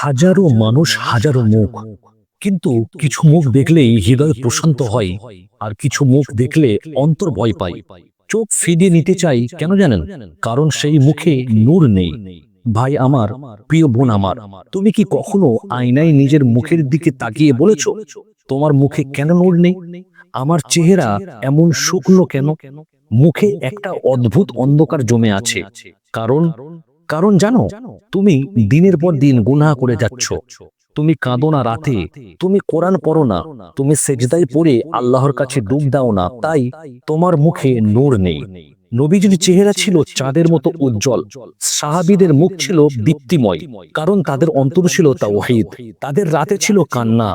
হাজারো মানুষ, হাজারো মুখ, কিন্তু কিছু মুখ দেখলেই হৃদয় প্রশান্ত হয়, আর কিছু মুখ দেখলে অন্তর ভয় পায়। চোখ ফিরিয়ে নিতে চাই, কেন জানেন? কারণ সেই মুখে নূর নেই। ভাই আমার, প্রিয় বোন আমার, তুমি কি কখনো আয়নায় নিজের মুখের দিকে তাকিয়ে বলেছো, তোমার মুখে কেন নূর নেই? আমার চেহারা এমন শুকনো কেন? মুখে একটা অদ্ভুত অন্ধকার জমে আছে। কারণ কারণ জানো, তুমি দিনের পর দিন গুনাহ করে যাচ্ছ। তুমি কাঁদো না রাতে, তুমি কোরআন পড়ো না, তুমি সেজদায় পড়ে আল্লাহর কাছে ডুব দাও না, তাই তোমার মুখে নূর নেই। নবীজির চেহারা ছিল চাঁদের মতো উজ্জ্বল, সাহাবীদের মুখ ছিল দীপ্তিময়, কারণ তাদের অন্তর ছিল তাওহীদ। তাদের রাতে ছিল কান্না,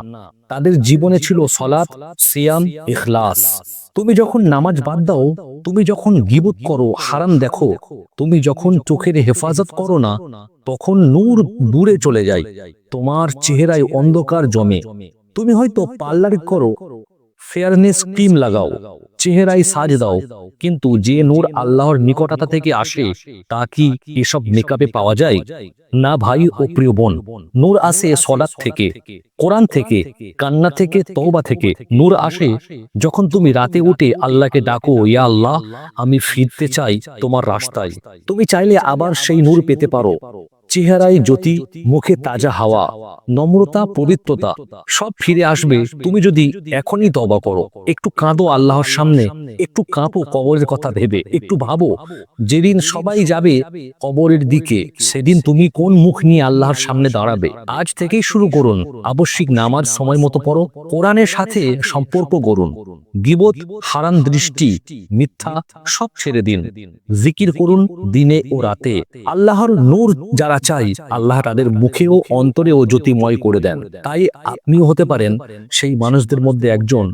তাদের জীবনে ছিল সালাত, সিয়াম, ইখলাস। তুমি যখন নামাজ বাদ দাও, তুমি যখন গীবত করো, হারাম দেখো, তুমি যখন চোখের হেফাজত করো না, তখন নূর দূরে চলে যায়, তোমার চেহারায় অন্ধকার জমে। তুমি হয়তো পার্লার করো, ফেয়ারনেস ক্রিম লাগাও, চেহারায় সাজ দাও, কিন্তু যে নূর আল্লাহর নিকটতা থেকে আসে, তা কি এসব মেকআপে পাওয়া যায়? না ভাই ও প্রিয় বোন, নূর আসে সলাত থেকে, কোরআন থেকে, কান্না থেকে, তওবা থেকে। নূর আসে যখন তুমি রাতে উঠে আল্লাহকে ডাকো, ইয়া আল্লাহ, আমি ফিরতে চাই তোমার রাস্তায়। তুমি চাইলে আবার সেই নূর পেতে পারো। চেহারায় জ্যোতি, মুখে তাজা হাওয়া, নম্রতা, পবিত্রতা সব ফিরে আসবে তুমি যদি এখনই তওবা করো। একটু কাঁদো আল্লাহর সামনে, একটু কাঁপো কবরের কথা ভেবে, একটু ভাবো যেদিন সবাই যাবে কবরের দিকে, সেদিন তুমি কোন মুখ নিয়ে আল্লাহর সামনে দাঁড়াবে। আজ থেকেই শুরু করুন। আবশ্যিক নামাজ সময় মতো পড়ো, কোরআনের সাথে সম্পর্ক গড়ুন, গীবত, হারাম দৃষ্টি, মিথ্যা সব ছেড়ে দিন। জিকির করুন দিনে ও রাতে। আল্লাহর নূর যারা চাই, আল্লাহ তাদের মুখেও অন্তরেও জ্যোতিময় করে দেন। তাই আপনিও হতে পারেন সেই মানুষদের মধ্যে একজন,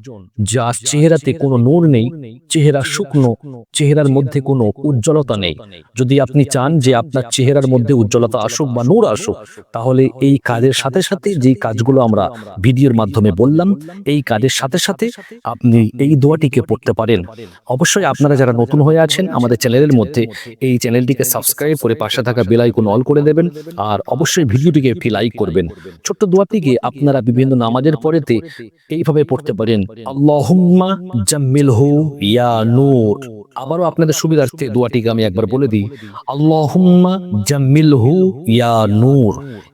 যার চেহারাতে কোনো নূর নেই, চেহারা শুকনো, চেহারার মধ্যে কোনো উজ্জ্বলতা নেই। যদি আপনি চান যে আপনার চেহারার মধ্যে উজ্জ্বলতা আসুক বা নূর আসুক, তাহলে এই কাজের সাথে সাথে যেই কাজগুলো আমরা ভিডিওর মাধ্যমে বললাম, এই কাজের সাথে সাথে আপনি এই দোয়াটিকে পড়তে পারেন। অবশ্যই আপনারা যারা নতুন হয়ে আছেন আমাদের চ্যানেলের মধ্যে, এই চ্যানেলটিকে সাবস্ক্রাইব করে পাশে থাকা বেল আইকন অল করে দেবেন, আর অবশ্যই ভিডিওটিকে একটি লাইক করবেন। ছোট্ট দোয়াটিকে আপনারা বিভিন্ন নামাজের পরেতে এইভাবে পড়তে পারেন, আল্লাহুম্মা জাম্মিলহু ইয়া নূর। আবারও আপনাদের সুবিধার্থে দোয়াটিকে আমি একবার বলে দিই, আল্লাহুম্মা জাম্মিলহু ইয়া নূর।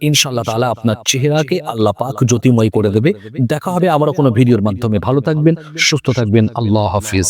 ইনশাআল্লাহ তাআলা আপনার চেহারাকে আল্লাহ পাক জ্যোতিময় করে দেবে। দেখা হবে আবারও কোনো ভিডিওর মাধ্যমে। ভালো থাকবেন, সুস্থ থাকবেন। আল্লাহ হাফিজ।